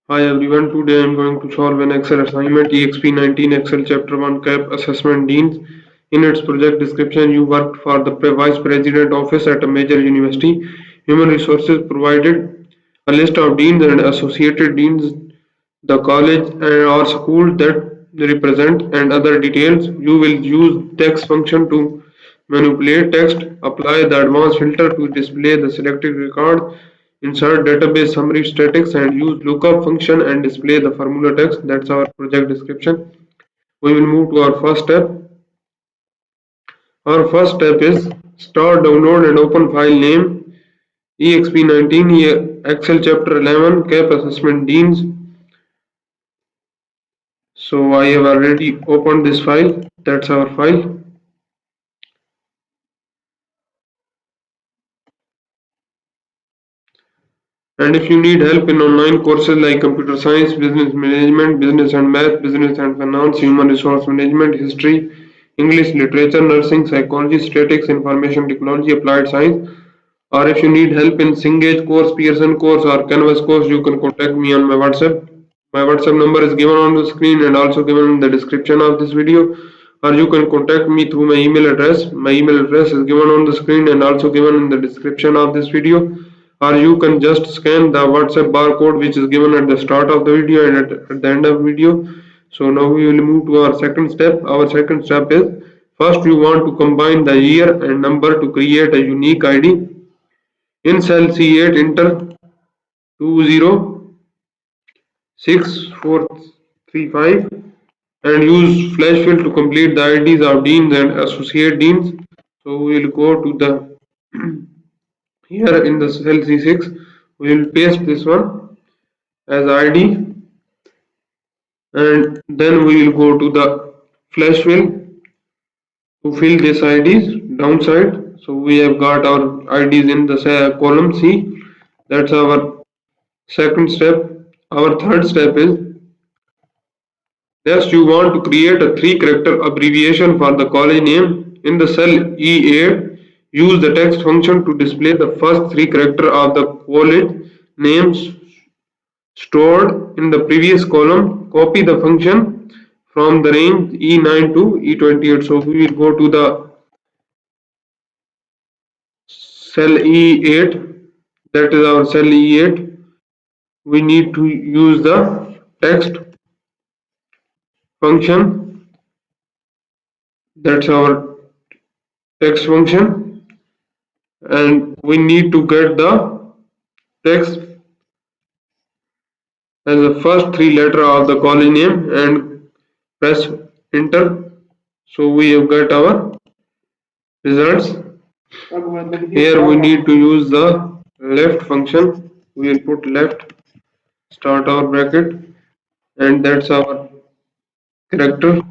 Hi everyone, today I am going to solve an Excel assignment Exp19 Excel Chapter 1 Cap Assessment Deans. In its project description, you worked for the Vice President office at a major university. Human Resources provided a list of deans and associated deans, the college and or school that represent, and other details. You will use text function to manipulate text, apply the advanced filter to display the selected record, insert database summary statics, and use lookup function and display the formula text. That's our project description. We will move to our first step. Our first step is start, download and open file name Exp19 Excel chapter 11 cap assessment deans. So I have already opened this file. That's our file. And if you need help in online courses like computer science, business management, business and math, business and finance, human resource management, history, English literature, nursing, psychology, statistics, information technology, applied science, or if you need help in Cengage course, Pearson course, or Canvas course, you can contact me on my WhatsApp. My WhatsApp number is given on the screen and also given in the description of this video, or you can contact me through my email address. My email address is given on the screen and also given in the description of this video, or you can just scan the WhatsApp barcode which is given at the start of the video and at the end of the video. So now we will move to our second step. Our second step is first you want to combine the year and number to create a unique ID. In cell C8 enter 206435 and use flash fill to complete the IDs of deans and associate deans. So we will go to the here in the cell C6, we will paste this one as ID and then we will go to the flash fill to fill this IDs downside. So we have got our IDs in the column C. That's our second step. Our third step is next you want to create a three character abbreviation for the college name. In the cell E8, use the text function to display the first three character of the college names stored in the previous column. Copy the function from the range E9 to E28. So we will go to the cell E8, that is our cell E8. We need to use the text function, that's our text function, and we need to get the text as the first three letter of the college name and press enter. So we have got our results. Here we need to use the left function. We will put left, start our bracket, and that's our character.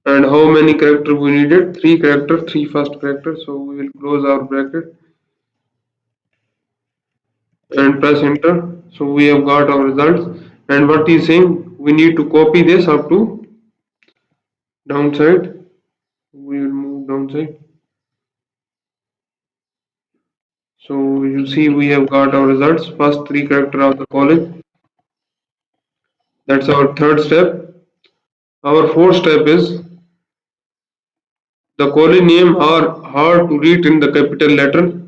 And how many character we needed? Three character, three first character. So we will close our bracket and press enter. So we have got our results. And what is saying? We need to copy this up to downside. We will move downside. So you see we have got our results. First three character of the college. That's our third step. Our fourth step is the college name are hard to read in the capital letter.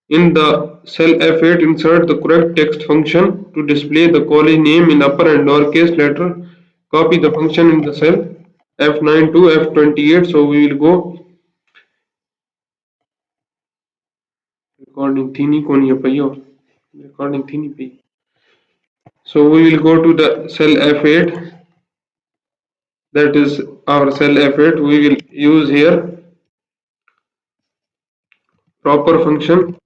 In the cell F8, insert the correct text function to display the college name in upper and lowercase letter. Copy the function in the cell F9 to F28. So we will go recording thini koni hai recording thini pai. So we will go to the cell F8. That is our cell F8. We will use here proper function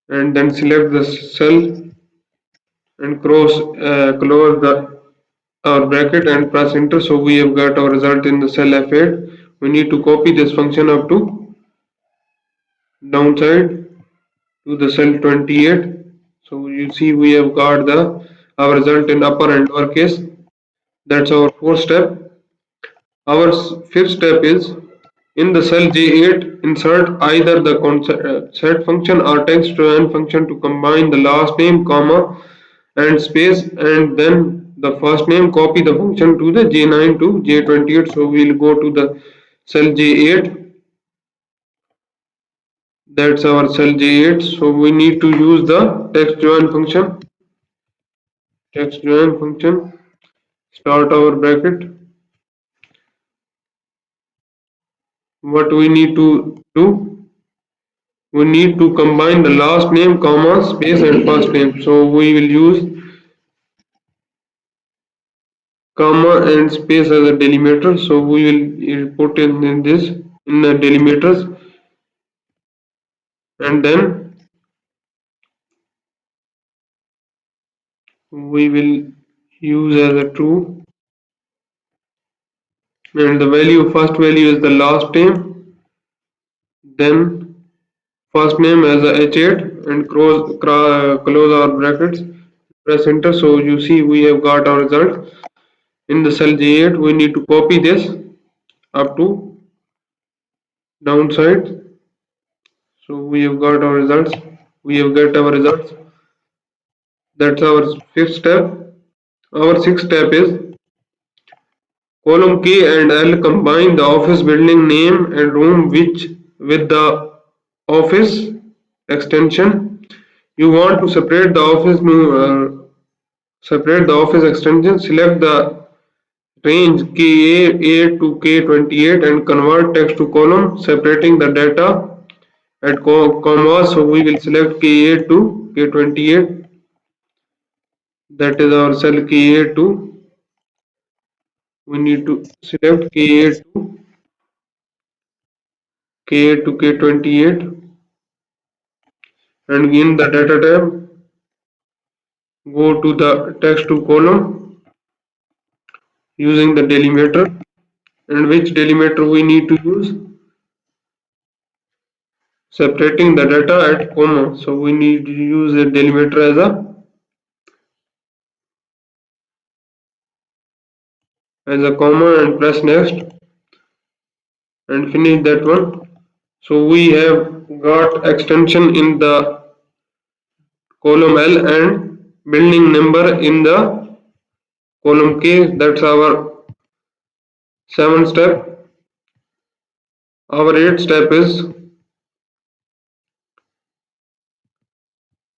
and then select the cell and close the our bracket and press enter. So we have got our result in the cell F8. We need to copy this function up to downside to the cell 28. So you see we have got the our result in upper and lowercase. That's our fourth step. Our fifth step is In the cell J8, insert either the set function or text-to-n function to combine the last name, comma, and space, and then the first name. Copy the function to the J9 to J28. So we'll go to the cell J8. That's our cell J8. So we need to use the text-to-n function. Text-to-n function. Start our bracket. What we need to do? We need to combine the last name, comma, space, and first name. So we will use comma and space as a delimiter. So we will put in this in the delimiters, and then we will use as a true, and the value first value is the last name, then first name as a H8, and close our brackets, press enter. So you see we have got our result in the cell J8. We need to copy this up to downside. So we have got our results. We have got our results. That's our fifth step. Our sixth step is column K and L combine the office building name and room which with the office extension. You want to separate the office extension. Select the range KA to K28 and convert text to column, separating the data at commas. So we will select KA to K28. That is our cell KA2. We need to select KA to K28, and in the data tab, go to the text to column using the delimiter. And which delimiter we need to use? Separating the data at comma. So we need to use a delimiter as a comma and press next and finish that one. So we have got extension in the column L and building number in the column K. That's our seventh step. Our eighth step is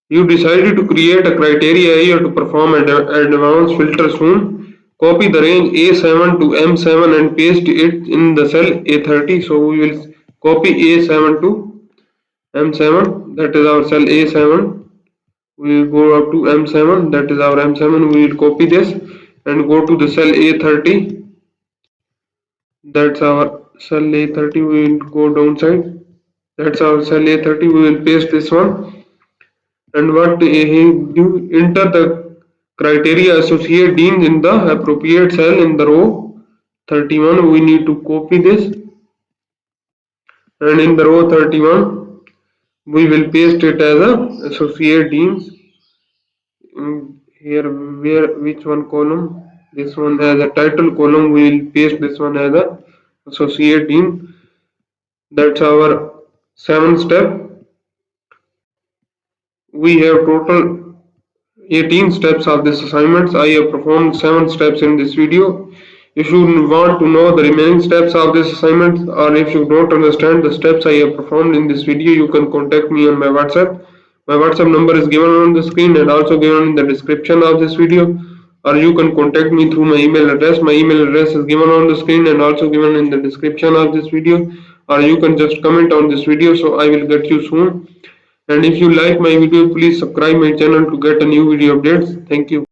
you decided to create a criteria area to perform an advanced filter soon. Copy the range A7 to M7 and paste it in the cell A30. So we will copy A7 to M7. That is our cell A7. We will go up to M7. That is our M7. We will copy this and go to the cell A30. That's our cell A30. We will go downside. That's our cell A30. We will paste this one. And what he do, enter the criteria associate Deans in the appropriate cell in the row 31. We need to copy this, and in the row 31 we will paste it as a associate Deans. Here where which one column? This one as a title column. We will paste this one as a associate Dean. That's our seventh step. We have total 18 steps of this assignment. I have performed 7 steps in this video. If you want to know the remaining steps of this assignment, or if you don't understand the steps I have performed in this video, you can contact me on my WhatsApp. My WhatsApp number is given on the screen and also given in the description of this video, or you can contact me through my email address. My email address is given on the screen and also given in the description of this video, or you can just comment on this video, so I will get you soon. And if you like my video, please subscribe my channel to get a new video updates. Thank you.